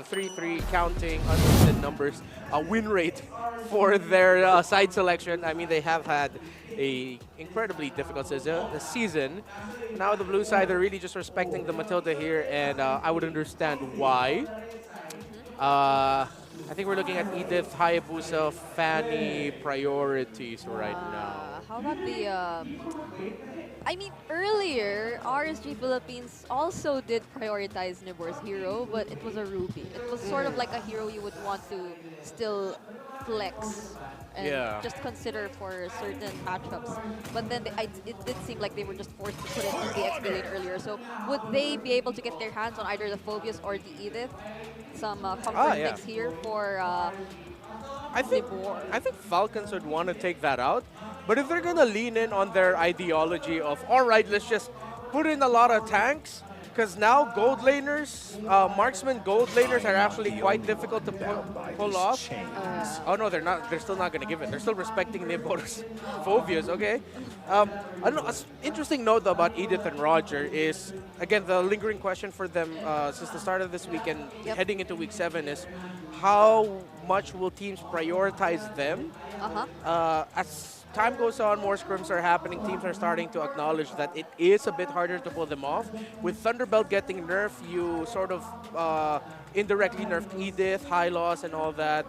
3-3 counting unlimited numbers win rate for their side selection. I mean, they have had a incredibly difficult season. Now the blue side are really just respecting the Matilda here, and I would understand why. I think we're looking at Edith, Hayabusa, Fanny priorities right now. How about the I mean, earlier, RSG Philippines also did prioritize Nibor's hero, but it was a Ruby. It was sort of like a hero you would want to still flex and Yeah. just consider for certain matchups. But then it did seem like they were just forced to put it in the XP lane earlier. So would they be able to get their hands on either the Phobius or the Edith? Some comfort Yeah. picks here for I think Nibor. I think Falcons would want to take that out, but if they're gonna lean in on their ideology of all right, let's just put in a lot of tanks, because now gold laners, marksman gold laners are actually quite difficult to pull off. Oh no, they're not. They're still not gonna give it. They're still respecting Nibor's phobias. Okay. I don't know. An interesting note though about Edith and Roger is again the lingering question for them since the start of this weekend, heading into week 7 is how much will teams prioritize them? As time goes on, more scrims are happening. Teams are starting to acknowledge that it is a bit harder to pull them off. With Thunderbelt getting nerfed, you sort of indirectly nerfed Edith, High Loss, and all that.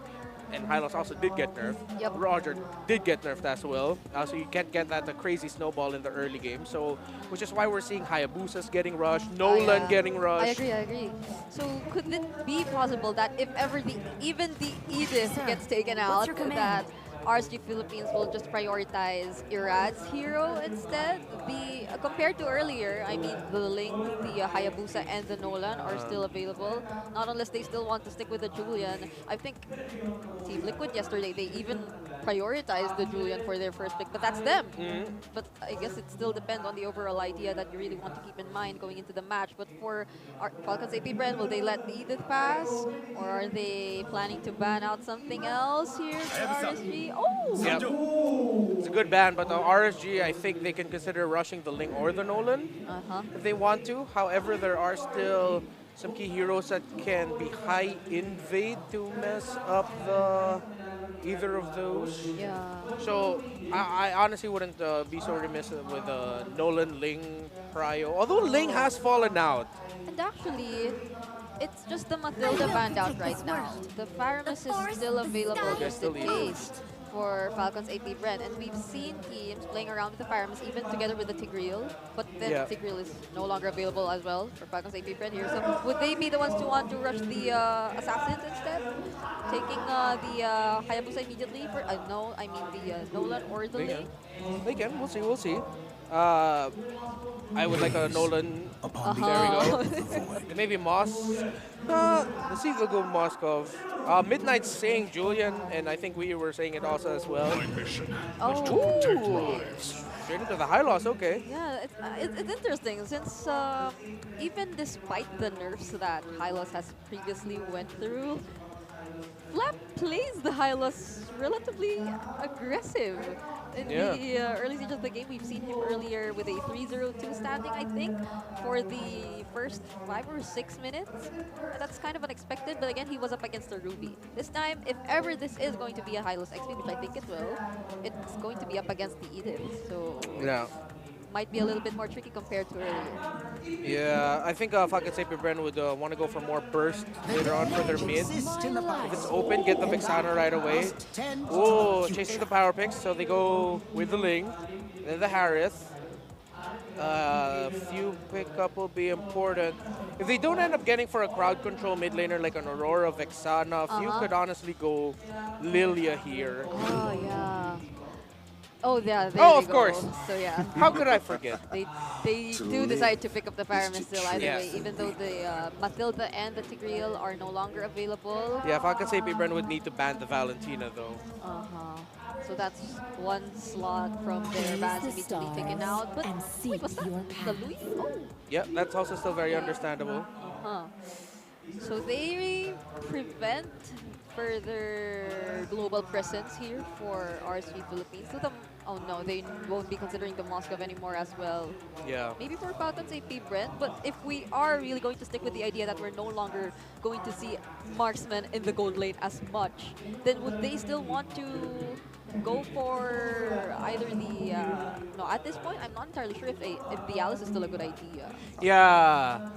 And High Loss also did get nerfed. Yep. Roger did get nerfed as well. So you can't get that crazy snowball in the early game. So, which is why we're seeing Hayabusas getting rushed, Nolan getting rushed. I agree. So could it be possible that if ever even the Edith gets taken out, that RSG Philippines will just prioritize Irad's hero instead? Compared to earlier, I mean, the Link, the Hayabusa, and the Nolan are still available. Not unless they still want to stick with the Julian. I think Team Liquid yesterday, they even prioritized the Julian for their first pick, but that's them. But I guess it still depends on the overall idea that you really want to keep in mind going into the match. But for Falcon Ap.Bren, will they let the Edith pass? Or are they planning to ban out something else here for RSG? Oh! Yep. It's a good ban, but the RSG, I think they can consider rushing the Ling or the Nolan if they want to. However, there are still some key heroes that can be high invade to mess up either of those. Yeah. So I honestly wouldn't be so remiss with Nolan, Ling, Prio. Although Ling has fallen out. And actually, it's just the Matilda banned out right now. The Faramis is still available just in case for Falcons Ap.Bren. And we've seen teams playing around with the Faramis even together with the Tigreal. But then Tigreal is no longer available as well for Falcons Ap.Bren here. So would they be the ones to want to rush the Assassins instead? Taking the Hayabusa immediately for, no, I mean the Nolan or the Ling? They can. We'll see. I would like a Nolan. There we go. Maybe Moss. Let's see if they'll go Moskov. Midnight's saying Julian, and I think we were saying it also as well. Ooh, straight into the High Loss, okay. Yeah, it's interesting since even despite the nerfs that High Loss has previously went through, Flap plays the High Loss relatively aggressive. In the early stages of the game, we've seen him earlier with a 3-0-2 standing, I think, for the first 5 or 6 minutes. That's kind of unexpected, but again, he was up against a Ruby. This time, if ever this is going to be a High Loss XP, which I think it will, it's going to be up against the Edith. So might be a little bit more tricky compared to earlier. Yeah, I think Falcon Ap.Bren would want to go for more burst later on for their mid. If it's open, get the Vexana right away. Oh, chasing the power picks, so they go with the Ling, then the Harith. Few pickup will be important. If they don't end up getting for a crowd control mid laner like an Aurora, Vexana, few could honestly go Lilia here. Oh, yeah. Oh, yeah. Of course. So, yeah. How could I forget? They do decide to pick up the Faramis still either way, even though the Matilda and the Tigreal are no longer available. Yeah, Falcon Ap.Bren would need to ban the Valentina though. So that's one slot from their bans immediately taken out. But wait, what's that? The Louis? Oh. Yeah, that's also still very understandable. So they prevent further global presence here for RSG Philippines. So Oh no, they won't be considering the Moscow anymore as well. Yeah. Maybe for Falcons Ap.Bren, but if we are really going to stick with the idea that we're no longer going to see marksmen in the gold lane as much, then would they still want to go for either the no, at this point I'm not entirely sure if the Alice is still a good idea. Yeah.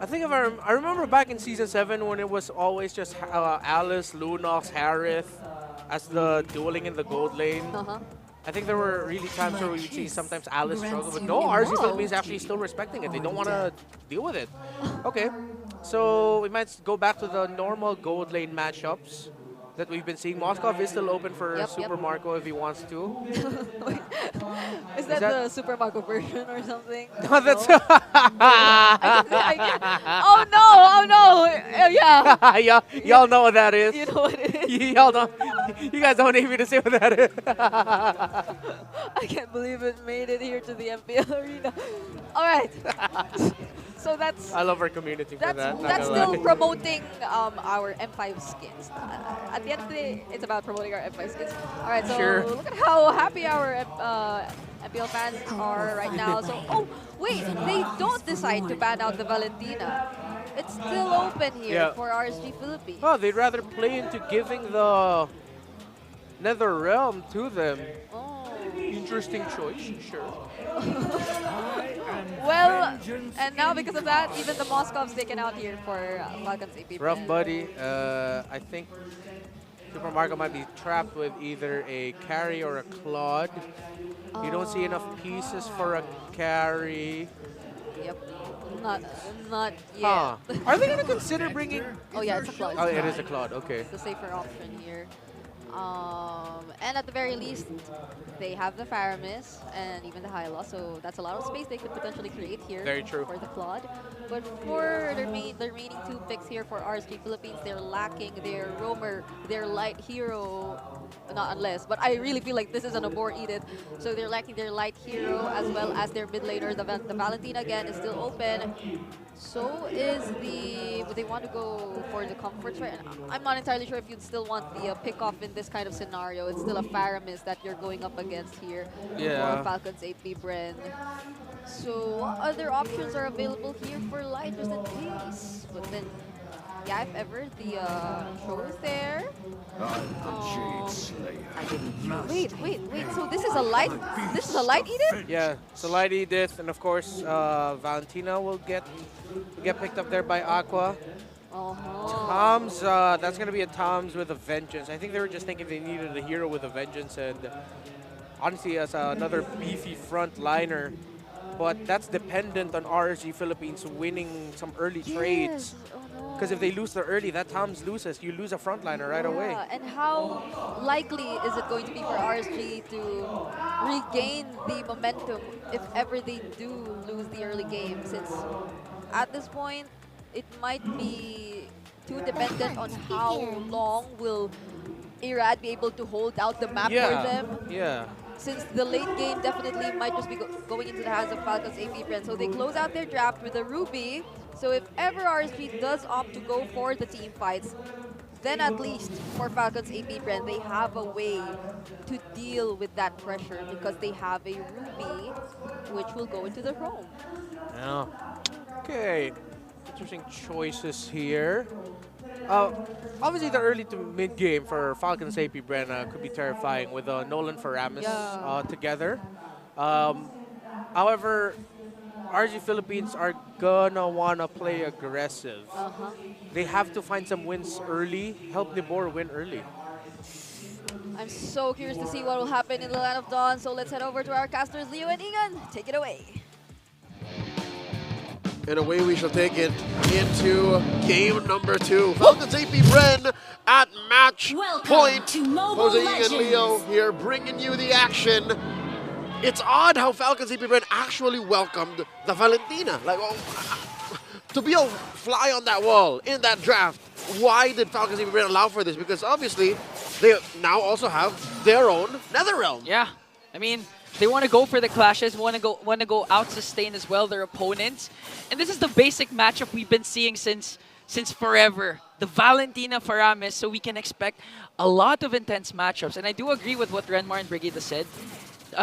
I think if I remember back in season 7 when it was always just Alice, Lunox, Harith as the dueling in the gold lane. Uh-huh. I think there were really times where we would see sometimes Alice struggle, but no, Grants you RC Wow. Philippines actually still respecting it. They don't want to deal with it. Okay, so we might go back to the normal gold lane matchups that we've been seeing. Moskov is still open for Yep, Super yep. Marco if he wants to. Wait, is that that- the Super Marco version or something? No, that's No? Oh no! Oh no! Yeah, y'all know what that is. you know what it is. Y'all don't. You guys don't need me to say what that is. I can't believe it made it here to the MPL arena. All right. So that's I love our community for that. not that's gonna still lie. promoting our M5 skins. At the end of the day, it's about promoting our M5 skins. All right, so Sure. look at how happy our MPL fans are right now. So, oh wait, they don't decide to ban out the Valentina. It's still open here Yeah. for RSG Philippines. Oh, they'd rather play into giving the Nether Realm to them. Oh. Interesting choice, sure. Well, and now because of that, even the Moscov's taken out here for Falcons AP. Rough buddy. I think Super Marco might be trapped with either a carry or a Claude. You don't see enough pieces for a carry. Yep. Not Huh. yet. Are they going to consider bringing... Oh yeah, it's a Claude. Oh, it is a Claude, okay. It's the safer option here. And at the very least, they have the Faramis and even the Hyla, so that's a lot of space they could potentially create here. Very true. For the Claude. But for the remaining 2 picks here for RSG Philippines, they're lacking their roamer, their light hero, not unless, but I really feel like this is an abort edit. So they're lacking their light hero as well as their mid laner. The Valentina again is still open. So is would they want to go for the comforts, right? And I'm not entirely sure if you'd still want the pick off in this kind of scenario. It's still a Faramis that you're going up against here Yeah. for Falcons Ap.Bren. So what other options are available here for light just in case? But then, yeah, if ever the show is there. Wait. So this is a light. This is a light edit. Yeah, so Light Edith, and of course, Valentina will get picked up there by Aqua. Tom's, that's going to be a Tom's with a Vengeance. I think they were just thinking they needed a hero with a Vengeance, and honestly, as another beefy front liner. But that's dependent on RSG Philippines winning some early trades. Oh no. Because if they lose the early, that Tom's loses. You lose a frontliner right away. Yeah, and how likely is it going to be for RSG to regain the momentum if ever they do lose the early game? Since at this point, it might be too dependent on how long will Irad be able to hold out the map for them. Yeah. Since the late game definitely might just be going into the hands of Falcons Ap.Bren. So they close out their draft with a Ruby. So if ever RSG does opt to go for the team fights, then at least for Falcons Ap.Bren, they have a way to deal with that pressure because they have a Ruby which will go into the home. Yeah. Okay. Interesting choices here. Obviously, the early to mid game for Falcons Ap.Bren could be terrifying with Nolan Faramis together. However, RG Philippines are gonna wanna play aggressive. They have to find some wins early, help Nibor win early. I'm so curious to see what will happen in the Land of Dawn, so let's head over to our casters, Leo and Egan. Take it away. And away we shall take it into game number 2. Falcons Ap.Bren at match point. Jose and Leo here bringing you the action. It's odd how Falcons Ap.Bren actually welcomed the Valentina. Like, to be a fly on that wall in that draft, why did Falcons Ap.Bren allow for this? Because obviously, they now also have their own NetherRealm. Yeah, I mean, they want to go for the clashes, want to go out sustain as well their opponents, and this is the basic matchup we've been seeing since forever. The Valentina Faramis, so we can expect a lot of intense matchups. And I do agree with what Renmar and Brigida said.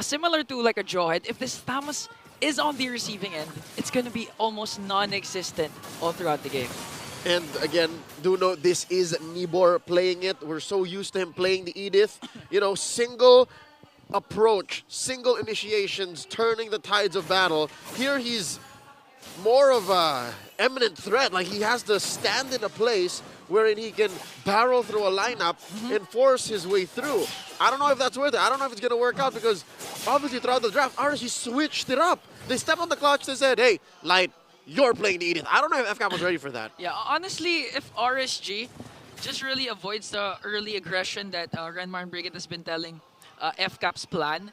similar to like a Jawhead, if this Thamus is on the receiving end, it's going to be almost non-existent all throughout the game. And again, do note this is Nibor playing it. We're so used to him playing the Edith. You know, single approach, single initiations, turning the tides of battle. Here he's more of a eminent threat. Like he has to stand in a place wherein he can barrel through a lineup and force his way through. I don't know if that's worth it. I don't know if it's going to work out because obviously throughout the draft, RSG switched it up. They stepped on the clutch. They said, hey, Light, you're playing the Edith. I don't know if FCAP was ready for that. Yeah, honestly, if RSG just really avoids the early aggression that Renmar and Brigade has been telling FCAP's plan,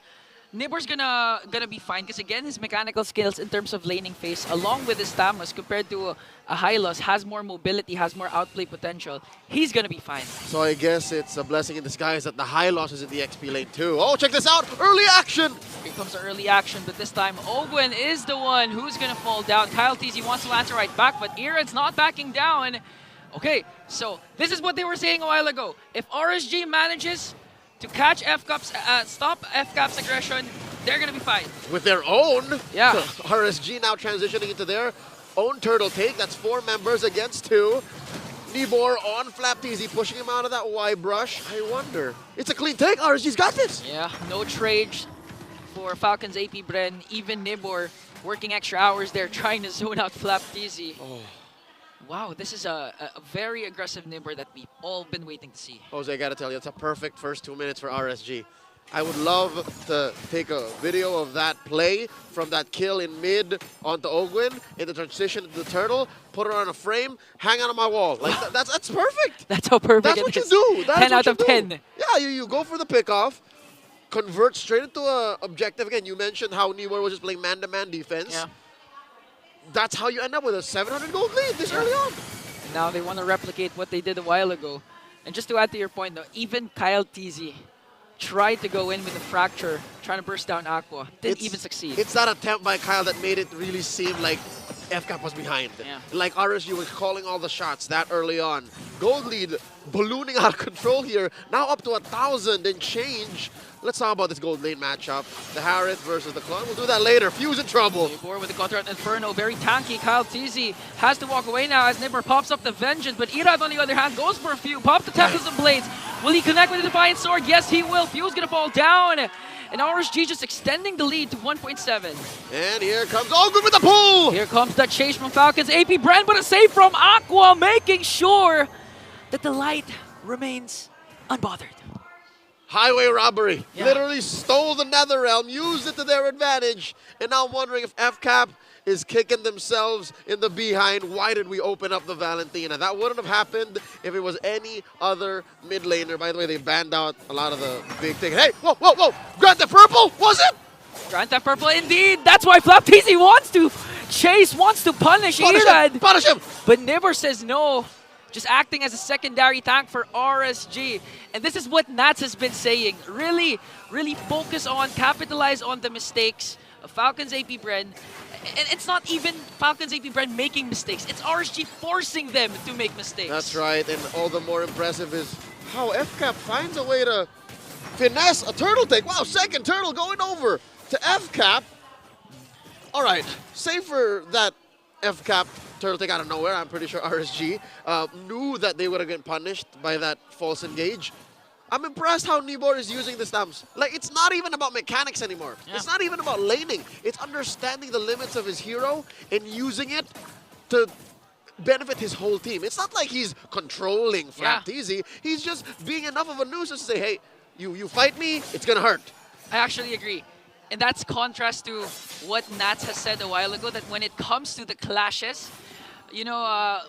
Nibor's gonna be fine because again his mechanical skills in terms of laning phase along with his Thamus compared to a Hylos has more mobility, has more outplay potential. He's gonna be fine. So I guess it's a blessing in disguise that the high loss is in the XP lane too. Oh, check this out! Early action! Here comes the early action, but this time Ogwen is the one who's gonna fall down. Kyle TZ wants to answer right back, but Irad's not backing down. Okay, so this is what they were saying a while ago. If RSG manages to catch FCAP's, stop FCAP's aggression, they're gonna be fine. With their own, Yeah. RSG now transitioning into their own turtle take. That's 4 members against 2. Nibor on Flap TZ, pushing him out of that Y brush. I wonder. It's a clean take. RSG's got this. Yeah, no trades for Falcon's Ap.Bren. Even Nibor working extra hours there trying to zone out Flap TZ. Oh. Wow, this is a very aggressive Nibor that we've all been waiting to see. Jose, I gotta tell you, it's a perfect first 2 minutes for RSG. I would love to take a video of that play from that kill in mid onto Ogwen, in the transition to the turtle, put it on a frame, hang it on my wall. Like that's perfect. That's how perfect That's it what you is. do. That's 10 what out you of do. 10. Yeah, you go for the pickoff, convert straight into a objective. Again, you mentioned how Nibor was just playing man-to-man defense. Yeah. That's how you end up with a 700 gold lead this early on. And now they want to replicate what they did a while ago. And just to add to your point though, even Kyle TZ tried to go in with a fracture, trying to burst down Aqua. Didn't even succeed. It's that attempt by Kyle that made it really seem like FCAP was behind. Yeah. Like RSG was calling all the shots that early on. Gold lead ballooning out of control here. Now up to 1,000 and change. Let's talk about this gold lane matchup. The Harith versus the Clone. We'll do that later. Fuse in trouble. Nibor with the counter on Inferno, very tanky. Kyle TZ has to walk away now as Nibor pops up the Vengeance, but Irad on the other hand goes for a few. Pop the Tempest and Blades. Will he connect with the Defiant Sword? Yes, he will. Fuse gonna fall down. And RSG just extending the lead to 1.7. And here comes Ogwen with the pull. Here comes the chase from Falcons. Ap.Bren, but a save from Aqua, making sure that the light remains unbothered. Highway robbery. Yeah. Literally stole the Netherrealm, used it to their advantage. And now I'm wondering if FCAP is kicking themselves in the behind. Why did we open up the Valentina? That wouldn't have happened if it was any other mid laner. By the way, they banned out a lot of the big things. Hey, whoa, whoa, whoa. Grant the purple, was it? Grand Theft Purple indeed. That's why Flap TZ wants to chase, wants to punish Irad. Punish him. But Nibor says no. Just acting as a secondary tank for RSG. And this is what Nats has been saying. Really, really focus on, capitalize on the mistakes of Falcons Ap.Bren. And it's not even Falcons Ap.Bren making mistakes. It's RSG forcing them to make mistakes. That's right, and all the more impressive is how FCAP finds a way to finesse a turtle take. Wow, second turtle going over to FCAP. All right, save for that FCAP turtle take out of nowhere. I'm pretty sure RSG knew that they would have been punished by that false engage. I'm impressed how Nibor is using the stamps. Like, it's not even about mechanics anymore. Yeah. It's not even about laning. It's understanding the limits of his hero and using it to benefit his whole team. It's not like he's controlling Flap TZ. He's just being enough of a nuisance to say, hey, you fight me, it's gonna hurt. I actually agree. And that's contrast to what Nats has said a while ago, that when it comes to the clashes, you know,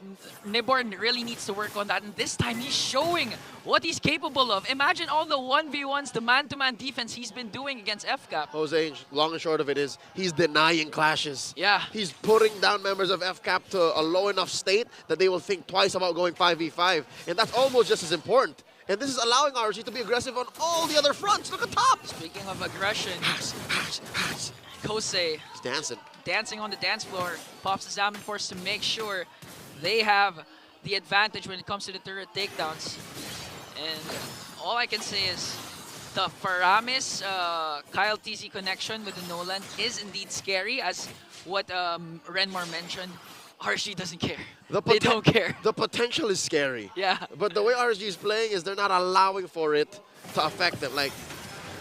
Nibor really needs to work on that. And this time he's showing what he's capable of. Imagine all the 1v1s, the man-to-man defense he's been doing against FCAP. Jose, long and short of it is, he's denying clashes. Yeah. He's putting down members of FCAP to a low enough state that they will think twice about going 5v5. And that's almost just as important. And this is allowing RSG to be aggressive on all the other fronts. Look at top. Speaking of aggression, Kosei He's dancing. dancing on the dance floor, pops the Salmon Force to make sure they have the advantage when it comes to the turret takedowns. And all I can say is the Faramis Kyle TZ connection with the Nolan is indeed scary, as what Renmar mentioned. RSG doesn't care. They don't care. The potential is scary. Yeah. But the way RSG is playing is they're not allowing for it to affect them. Like,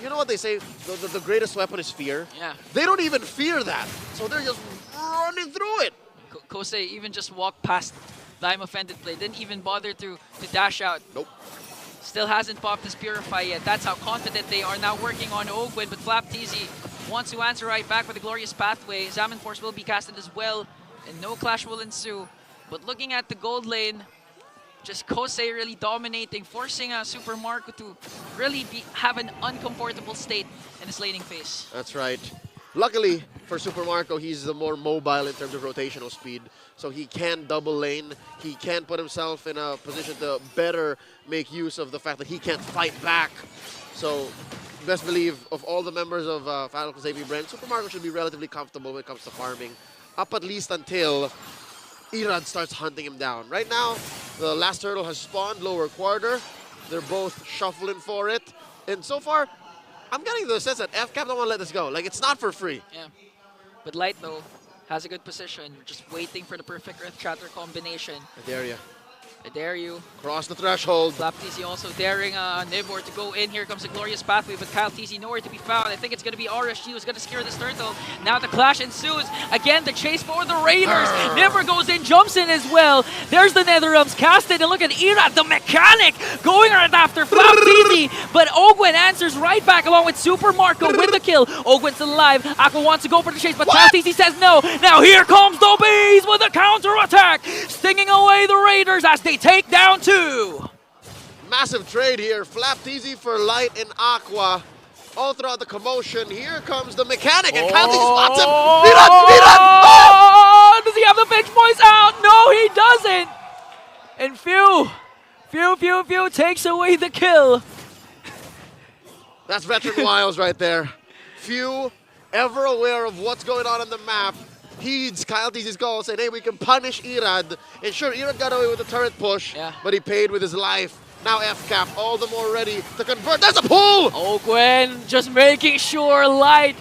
you know what they say? The greatest weapon is fear. Yeah. They don't even fear that. So they're just running through it. Kosei even just walked past the I'm offended play. Didn't even bother to dash out. Nope. Still hasn't popped his Purify yet. That's how confident they are now working on Ogwin. But Flap TZ wants to answer right back with a Glorious Pathway. Examine Force will be casted as well, and no clash will ensue. But looking at the gold lane, just Kosei really dominating, forcing Super Marco to really have an uncomfortable state in his laning phase. That's right. Luckily for Super Marco, he's the more mobile in terms of rotational speed. So he can double lane. He can put himself in a position to better make use of the fact that he can't fight back. So best believe of all the members of Falcon Ap.Bren, Super Marco should be relatively comfortable when it comes to farming. Up at least until Irad starts hunting him down. Right now, the last turtle has spawned lower quarter. They're both shuffling for it. And so far, I'm getting the sense that FCAP don't want to let this go. Like, it's not for free. Yeah. But Light, though, has a good position. Just waiting for the perfect Earth Shatter combination. I dare ya. I dare you. Cross the threshold. Flap TZ also daring Nibor to go in. Here comes the Glorious Pathway, but Kyle TZ nowhere to be found. I think it's going to be RSG who's going to secure this turtle. Now the clash ensues. Again, the chase for the Raiders. Nibor goes in, jumps in as well. There's the Nether Realms casted, and look at Irad, the mechanic, going right after Flap TZ. But Ogwin answers right back along with Super Marco with the kill. Ogwin's still alive. Aqua wants to go for the chase, but Kyle TZ says no. Now here comes the Bees with a counter attack, stinging away the Raiders as they take down 2. Massive trade here. Flap TZ for Light and Aqua. All throughout the commotion. Here comes the mechanic, and Kyle TZ spots him. Miran! Oh! Does he have the fixed voice out? No, he doesn't. And Few takes away the kill. That's veteran Wiles right there. Few ever aware of what's going on the map. Heeds Kyle TZ's call, saying, hey, we can punish Irad. And sure, Irad got away with the turret push, but he paid with his life. Now FCAP, all the more ready to convert. There's a pull! Ogwin just making sure Light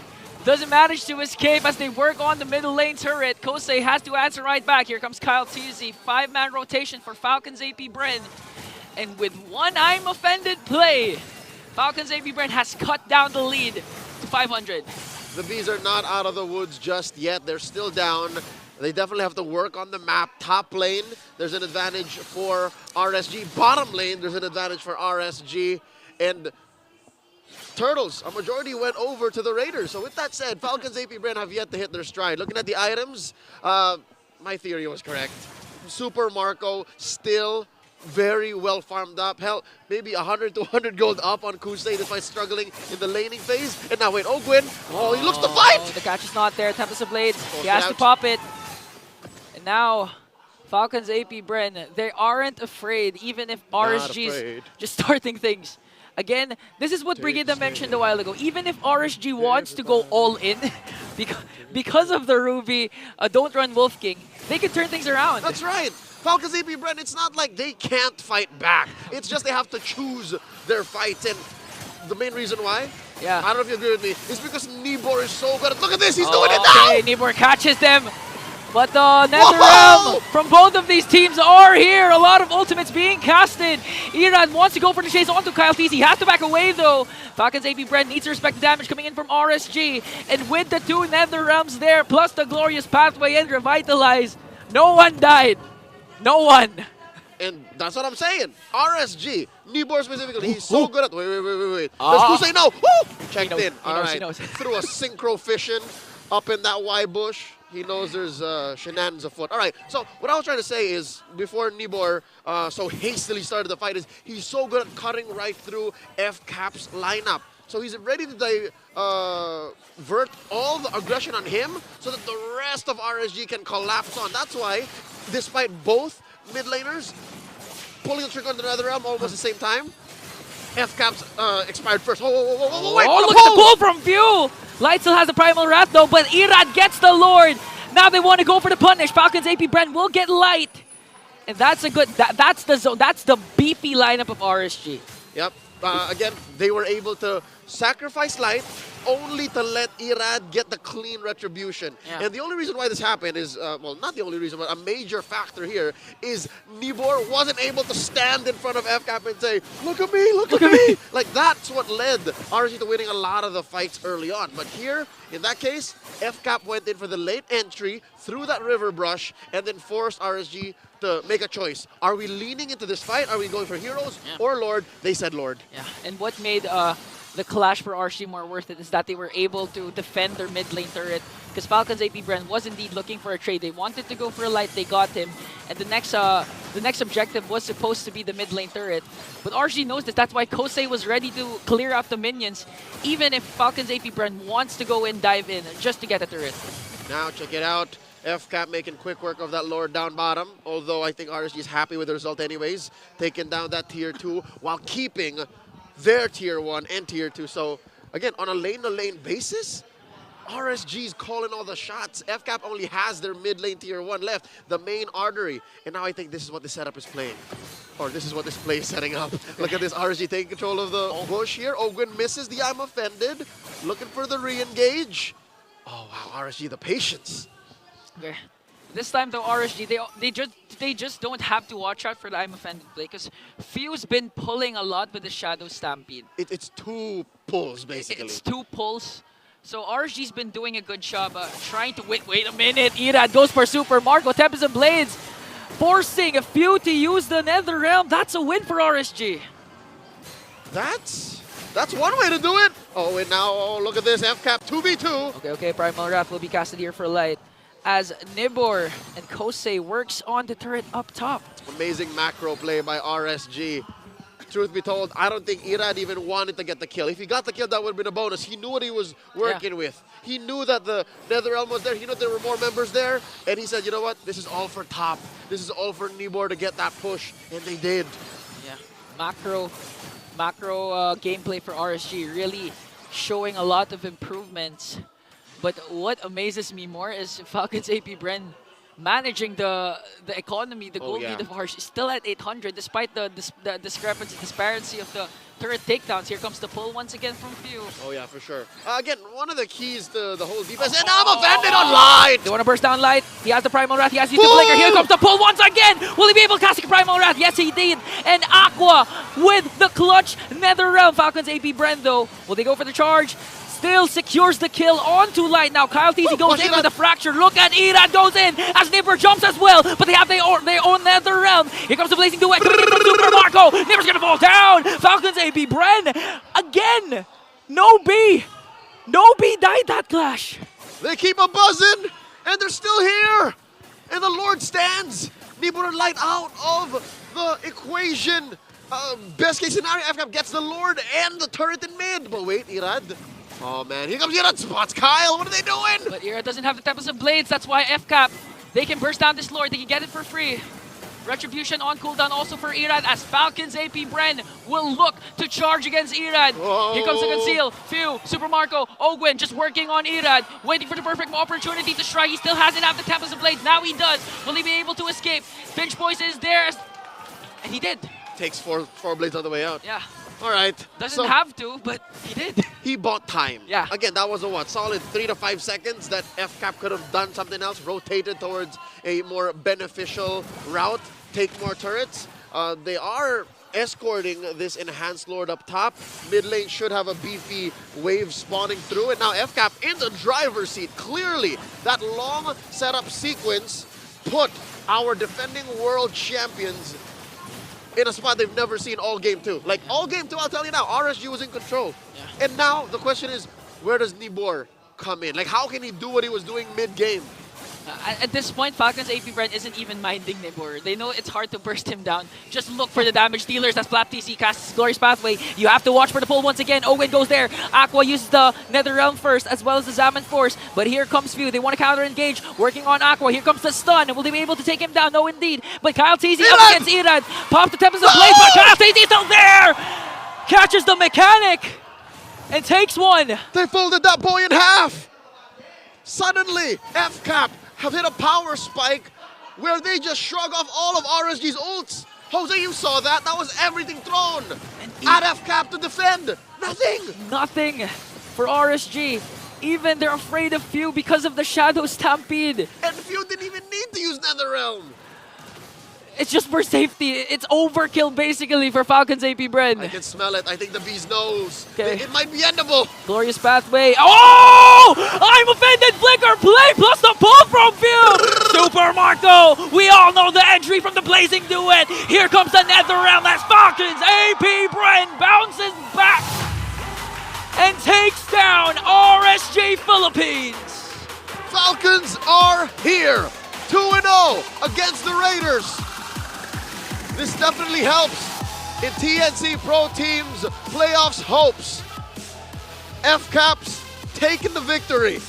doesn't manage to escape as they work on the middle lane turret. Kosei has to answer right back. Here comes Kyle TZ. 5-man rotation for Falcons Ap.Bren. And with one I'm offended play, Falcons Ap.Bren has cut down the lead to 500. The Bees are not out of the woods just yet. They're still down. They definitely have to work on the map. Top lane, there's an advantage for RSG. Bottom lane, there's an advantage for RSG. And Turtles, a majority went over to the Raiders. So with that said, Falcons Ap.Bren have yet to hit their stride. Looking at the items, my theory was correct. Super Marco still very well farmed up. Hell, maybe 100 to 100 gold up on Kusei despite struggling in the laning phase. And now wait, Ogwin, he looks to fight! The catch is not there. Tempest of Blades, he has to pop it. And now, Falcons Ap.Bren, they aren't afraid, even if RSG's just starting things. Again, this is what Brigida mentioned a while ago. Even if RSG wants to go all in, because of the Ruby, don't run Wolf King, they can turn things around. That's right. Falcons Ap.Bren, it's not like they can't fight back. It's just they have to choose their fights. And the main reason why, I don't know if you agree with me, is because Nibor is so good. Look at this, he's doing it now! Okay, Nibor catches them. But the Nether Realm from both of these teams are here. A lot of ultimates being casted. Irad wants to go for the chase onto Kyle TZ. He has to back away though. Falcons Ap.Bren needs to respect the damage coming in from RSG. And with the 2 Nether Realms there, plus the Glorious Pathway and Revitalize, no one died. No one. And that's what I'm saying. RSG, Nibor specifically, he's so good at... Wait. Does Kusei know? Woo! Checked in. All right. Threw a synchro fission up in that Y bush. He knows there's shenanigans afoot. All right, so what I was trying to say is, before Nibor so hastily started the fight, is he's so good at cutting right through FCAP's lineup. So he's ready to divert all the aggression on him so that the rest of RSG can collapse on. That's why, despite both mid laners pulling the trigger on the Nether Realm almost at the same time, FCAP's expired first. Wait, look at the pull from Few! Light still has the Primal Wrath though, but Irad gets the Lord. Now they want to go for the punish. Falcons Ap.Bren will get Light. And that's a good, that's the zone, that's the beefy lineup of RSG. Yep. Again, they were able to sacrifice light only to let Irad get the clean retribution. Yeah. And the only reason why this happened is, well, not the only reason, but a major factor here is Nibor wasn't able to stand in front of FCAP and say, look at me, look at me. Like, that's what led RSG to winning a lot of the fights early on. But here, in that case, FCAP went in for the late entry through that river brush and then forced RSG to make a choice. Are we leaning into this fight? Are we going for heroes or Lord? They said Lord. Yeah, and what made the clash for RSG more worth it is that they were able to defend their mid lane turret, because Falcon's Ap.Bren was indeed looking for a trade. They wanted to go for a light, they got him, and the next objective was supposed to be the mid lane turret. But RSG knows this. That's why Kosei was ready to clear out the minions, even if Falcon's Ap.Bren wants to go in, dive in, just to get a turret. Now check it out. FCAP making quick work of that Lord down bottom, although I think RSG is happy with the result anyways, taking down that tier 2 while keeping their tier 1 and tier 2. So again, on a lane-to-lane basis, RSG is calling all the shots. FCAP only has their mid lane tier 1 left, the main artery. And now I think this is what the setup is playing. Or this is what this play is setting up. Look at this, RSG taking control of the bush here. Ogwin misses the I'm offended. Looking for the re-engage. Oh wow, RSG, the patience. Okay. This time though, RSG, they just don't have to watch out for the I'm offended play, because Few's been pulling a lot with the Shadow Stampede. It's 2 pulls basically. It's 2 pulls. So RSG's been doing a good job trying to wait a minute. Irad goes for Super Marco, Tempest and Blades, forcing a Few to use the Nether Realm. That's a win for RSG. That's one way to do it. Oh, and now look at this, FCAP 2v2. Okay, Primal Wrath will be casted here for light, as Nibor and Kosei works on the turret up top. Amazing macro play by RSG. Truth be told, I don't think Irad even wanted to get the kill. If he got the kill, that would have been a bonus. He knew what he was working with. He knew that the Netherrealm was there. He knew there were more members there. And he said, you know what? This is all for top. This is all for Nibor to get that push. And they did. Yeah, macro gameplay for RSG, really showing a lot of improvements. But what amazes me more is Falcon's Ap.Bren managing the economy, the gold lead of RSG, still at 800 despite the disparity of the turret takedowns. Here comes the pull once again from Few. Oh yeah, for sure. Again, one of the keys to the whole defense, and I'm offended on light! They want to burst down light. He has the Primal Wrath, he has used the Flicker. Here comes the pull once again! Will he be able to cast a Primal Wrath? Yes, he did! And Aqua with the clutch Nether Realm. Falcon's Ap.Bren though, will they go for the charge? Still secures the kill onto light. Now Kyle TZ goes in with the fracture. Look at Irad goes in as Nibor jumps as well, but they have their own Nether Realm. Here comes the blazing duet coming in from Super Marco. Nibor's gonna fall down. Falcon's Ap.Bren again. No B died that clash. They keep a buzzing, and they're still here. And the Lord stands. Nibor and light out of the equation. Best case scenario, FCAP gets the Lord and the turret in mid. But wait, Irad. Oh man, here comes Irad, spots Kyle, what are they doing? But Irad doesn't have the Tempest of Blades, that's why FCAP, they can burst down this Lord, they can get it for free. Retribution on cooldown also for Irad, as Falcon's Ap.Bren will look to charge against Irad. Whoa. Here comes the conceal, Few, Super Marco, Ogwin just working on Irad, waiting for the perfect opportunity to strike. He still hasn't had the Tempest of Blades, now he does. Will he be able to escape? Pinch Voice is there, and he did. Takes four blades on the way out. Yeah. All right. Doesn't have to, but he did. He bought time. Yeah. Again, that was a solid 3 to 5 seconds that FCAP could have done something else, rotated towards a more beneficial route, take more turrets. They are escorting this enhanced Lord up top. Mid lane should have a beefy wave spawning through it. Now FCAP in the driver's seat. Clearly, that long setup sequence put our defending world champions in a spot they've never seen all game 2. Like all game 2, I'll tell you now, RSG was in control. Yeah. And now the question is, where does Nibor come in? Like how can he do what he was doing mid-game? At this point, Falcon's Ap.Bren isn't even minding Nibor. They know it's hard to burst him down. Just look for the damage dealers as Flap TC casts Glorious Pathway. You have to watch for the pull once again. Owen goes there. Aqua uses the Nether Realm first, as well as the Zaman Force. But here comes Few. They want to counter engage. Working on Aqua. Here comes the stun. Will they be able to take him down? No, indeed. But Kyle TZ up against Irad. Pop the Tempest of Blade, but Kyle TZ still there! Catches the mechanic and takes one. They folded that boy in half. Suddenly, FCAP have hit a power spike where they just shrug off all of RSG's ults. Jose, you saw that. That was everything thrown at FCAP to defend. Nothing. Nothing for RSG. Even they're afraid of Few because of the Shadow Stampede. And Few didn't even need to use NetherRealm. It's just for safety. It's overkill basically for Falcon's AP.Bren. I can smell it. I think the beast knows. Okay. It might be endable. Glorious pathway. Oh! I'm offended. Flicker play plus the pull from Few. Super Marco. We all know the entry from the Blazing Duet. Here comes the NetherRealm as Falcon's AP.Bren bounces back and takes down RSG Philippines. Falcons are here. 2-0 against the Raiders. This definitely helps in TNC Pro Team's playoffs hopes. FCAP's taking the victory.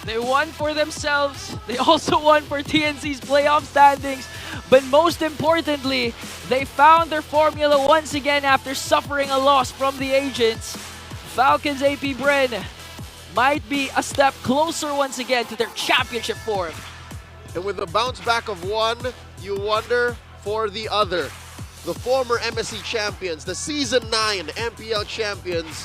They won for themselves. They also won for TNC's playoff standings. But most importantly, they found their formula once again after suffering a loss from the Agents. Falcons AP.Bren might be a step closer once again to their championship form. And with the bounce back of one, you wonder for the other. The former MSC champions, the Season 9 MPL champions,